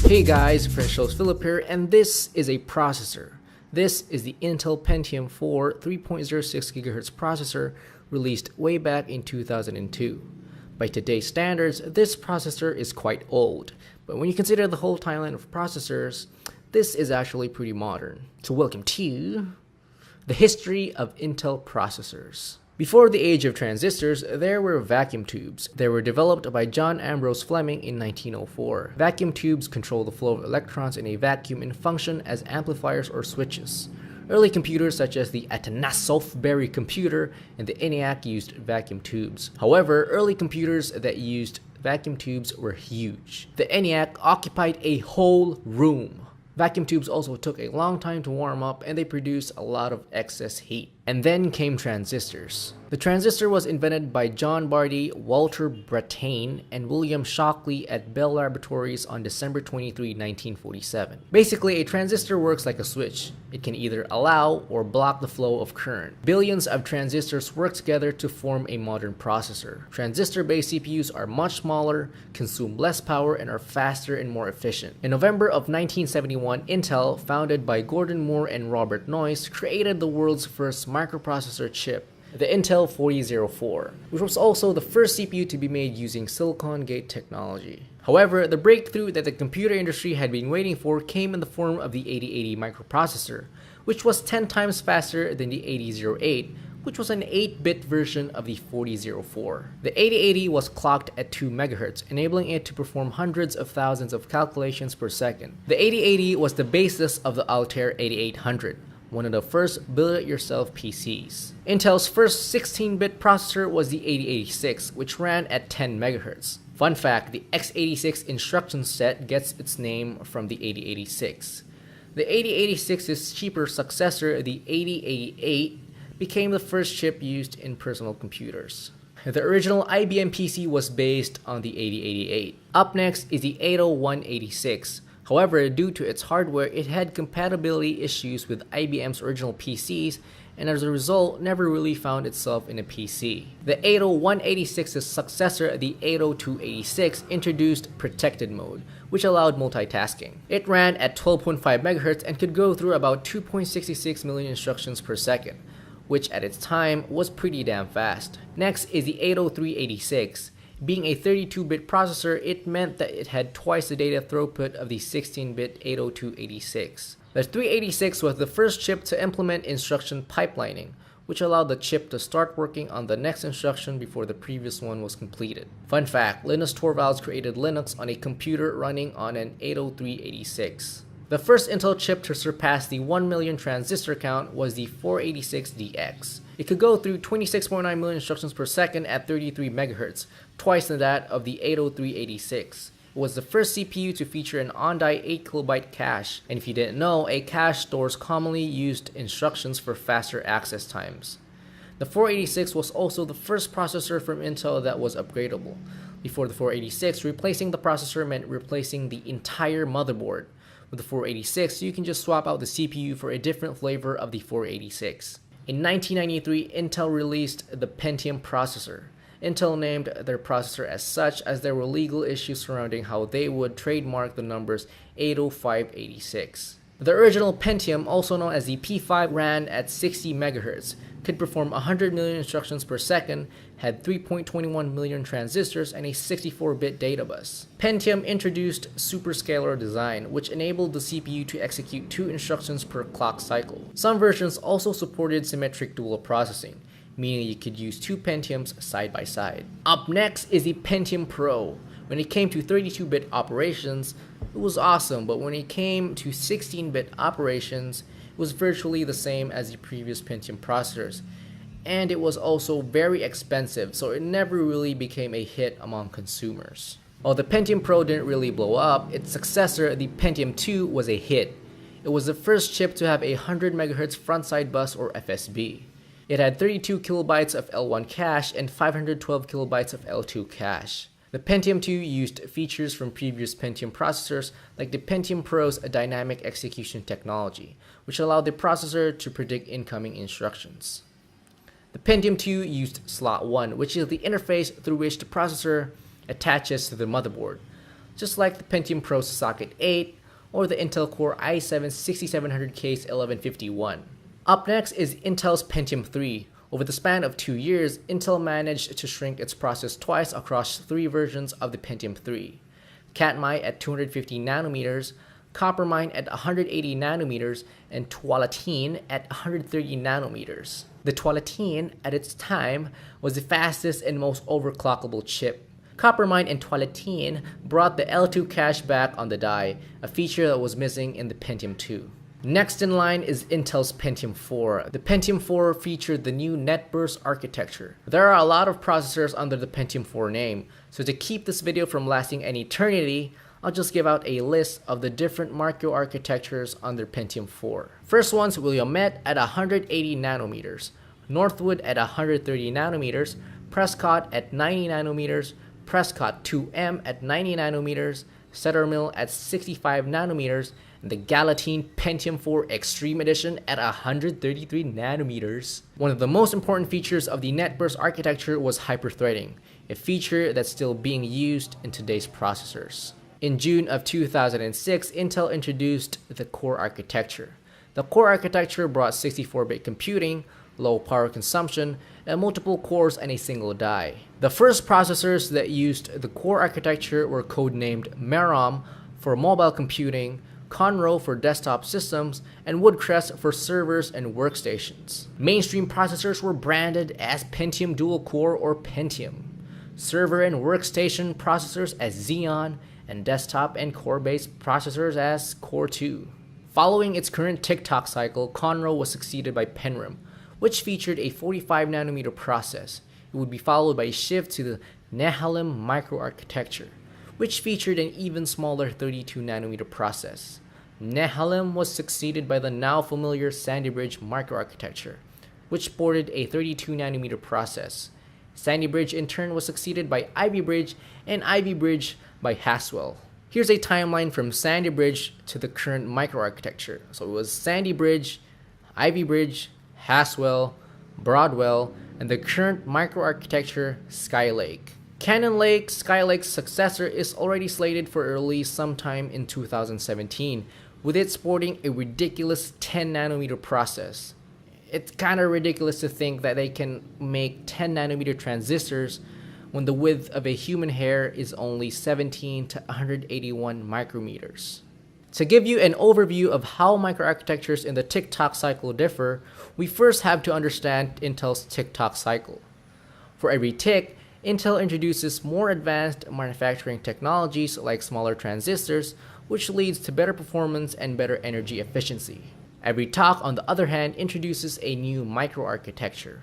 Hey guys, Fresh Shows Philip here, and this is a processor. This is the Intel Pentium 4 3.06 GHz processor released way back in 2002. By today's standards, this processor is quite old, but when you consider the whole timeline of processors, this is actually pretty modern. So welcome to the history of Intel processors. Before the age of transistors, there were vacuum tubes. They were developed by John Ambrose Fleming in 1904. Vacuum tubes control the flow of electrons in a vacuum and function as amplifiers or switches. Early computers such as the Atanasov Berry computer and the ENIAC used vacuum tubes. However, early computers that used vacuum tubes were huge. The ENIAC occupied a whole room. Vacuum tubes also took a long time to warm up and they produced a lot of excess heat. And then came transistors. The transistor was invented by John Barty, Walter Brattain, and William Shockley at Bell Laboratories on December 23, 1947. Basically, a transistor works like a switch. It can either allow or block the flow of current. Billions of transistors work together to form a modern processor. Transistor-based CPUs are much smaller, consume less power, and are faster and more efficient. In November of 1971, Intel, founded by Gordon Moore and Robert Noyce, created the world's first microprocessor chip, the Intel 4004, which was also the first CPU to be made using silicon gate technology. However, the breakthrough that the computer industry had been waiting for came in the form of the 8080 microprocessor, which was 10 times faster than the 8008, which was an 8-bit version of the 4004. The 8080 was clocked at 2 MHz, enabling it to perform hundreds of thousands of calculations per second. The 8080 was the basis of the Altair 8800. One of the first build-it-yourself PCs. Intel's first 16-bit processor was the 8086, which ran at 10 MHz. Fun fact, the x86 instruction set gets its name from the 8086. The 8086's cheaper successor, the 8088, became the first chip used in personal computers. The original IBM PC was based on the 8088. Up next is the 80186. However, due to its hardware, it had compatibility issues with IBM's original PCs, and as a result, never really found itself in a PC. The 80186's successor, the 80286, introduced protected mode, which allowed multitasking. It ran at 12.5 MHz and could go through about 2.66 million instructions per second, which at its time was pretty damn fast. Next is the 80386. Being a 32-bit processor, it meant that it had twice the data throughput of the 16-bit 80286. The 386 was the first chip to implement instruction pipelining, which allowed the chip to start working on the next instruction before the previous one was completed. Fun fact, Linus Torvalds created Linux on a computer running on an 80386. The first Intel chip to surpass the 1 million transistor count was the 486DX. It could go through 26.9 million instructions per second at 33 MHz, twice than that of the 80386. It was the first CPU to feature an on-die 8KB cache, and if you didn't know, a cache stores commonly used instructions for faster access times. The 486 was also the first processor from Intel that was upgradable. Before the 486, replacing the processor meant replacing the entire motherboard. With the 486, you can just swap out the CPU for a different flavor of the 486. In 1993, Intel released the Pentium processor. Intel named their processor as such as there were legal issues surrounding how they would trademark the numbers 80586. The original Pentium, also known as the P5, ran at 60 MHz, could perform 100 million instructions per second, had 3.21 million transistors, and a 64-bit data bus. Pentium introduced superscalar design, which enabled the CPU to execute 2 instructions per clock cycle. Some versions also supported symmetric dual processing, meaning you could use 2 Pentiums side by side. Up next is the Pentium Pro. When it came to 32-bit operations, it was awesome, but when it came to 16-bit operations, it was virtually the same as the previous Pentium processors. And it was also very expensive, so it never really became a hit among consumers. While the Pentium Pro didn't really blow up, its successor, the Pentium 2, was a hit. It was the first chip to have a 100 MHz frontside bus or FSB. It had 32 kilobytes of L1 cache and 512 kilobytes of L2 cache. The Pentium 2 used features from previous Pentium processors like the Pentium Pro's dynamic execution technology, which allowed the processor to predict incoming instructions. The Pentium 2 used slot 1, which is the interface through which the processor attaches to the motherboard. just like the Pentium Pro Socket 8 or the Intel Core i7-6700K's 1151. Up next is Intel's Pentium 3. Over the span of 2 years, Intel managed to shrink its process twice across 3 versions of the Pentium 3. Katmai at 250 nanometers, Coppermine at 180 nanometers, and Tualatin at 130 nanometers. The Tualatin, at its time, was the fastest and most overclockable chip. Coppermine and Tualatin brought the L2 cache back on the die, a feature that was missing in the Pentium 2. Next in line is Intel's Pentium 4. The Pentium 4 featured the new NetBurst architecture. There are a lot of processors under the Pentium 4 name, so to keep this video from lasting an eternity, I'll just give out a list of the different microarchitectures under Pentium 4. First one's Willamette at 180 nanometers, Northwood at 130 nanometers, Prescott at 90 nanometers, Prescott 2M at 90 nanometers, Cedarmill at 65 nanometers, and the Galatine Pentium 4 Extreme Edition at 133 nanometers. One of the most important features of the NetBurst architecture was hyperthreading, a feature that's still being used in today's processors. In June of 2006, Intel introduced the Core architecture. The Core architecture brought 64-bit computing, low power consumption, and multiple cores and a single die. The first processors that used the Core architecture were codenamed Merom for mobile computing, Conroe for desktop systems, and Woodcrest for servers and workstations. Mainstream processors were branded as Pentium Dual Core or Pentium, server and workstation processors as Xeon, and desktop and core-based processors as Core 2. Following its current tick-tock cycle, Conroe was succeeded by Penrem, which featured a 45 nanometer process. It would be followed by a shift to the Nehalem microarchitecture, which featured an even smaller 32 nanometer process. Nehalem was succeeded by the now familiar Sandy Bridge microarchitecture, which sported a 32 nanometer process. Sandy Bridge in turn was succeeded by Ivy Bridge, and Ivy Bridge by Haswell. Here's a timeline from Sandy Bridge to the current microarchitecture. So it was Sandy Bridge, Ivy Bridge, Haswell, Broadwell, and the current microarchitecture, Skylake. Cannon Lake, Skylake's successor, is already slated for release sometime in 2017, with it sporting a ridiculous 10 nanometer process. It's kind of ridiculous to think that they can make 10 nanometer transistors when the width of a human hair is only 17 to 181 micrometers. To give you an overview of how microarchitectures in the tick-tock cycle differ, we first have to understand Intel's tick-tock cycle. For every tick, Intel introduces more advanced manufacturing technologies like smaller transistors, which leads to better performance and better energy efficiency. Every tock, on the other hand, introduces a new microarchitecture.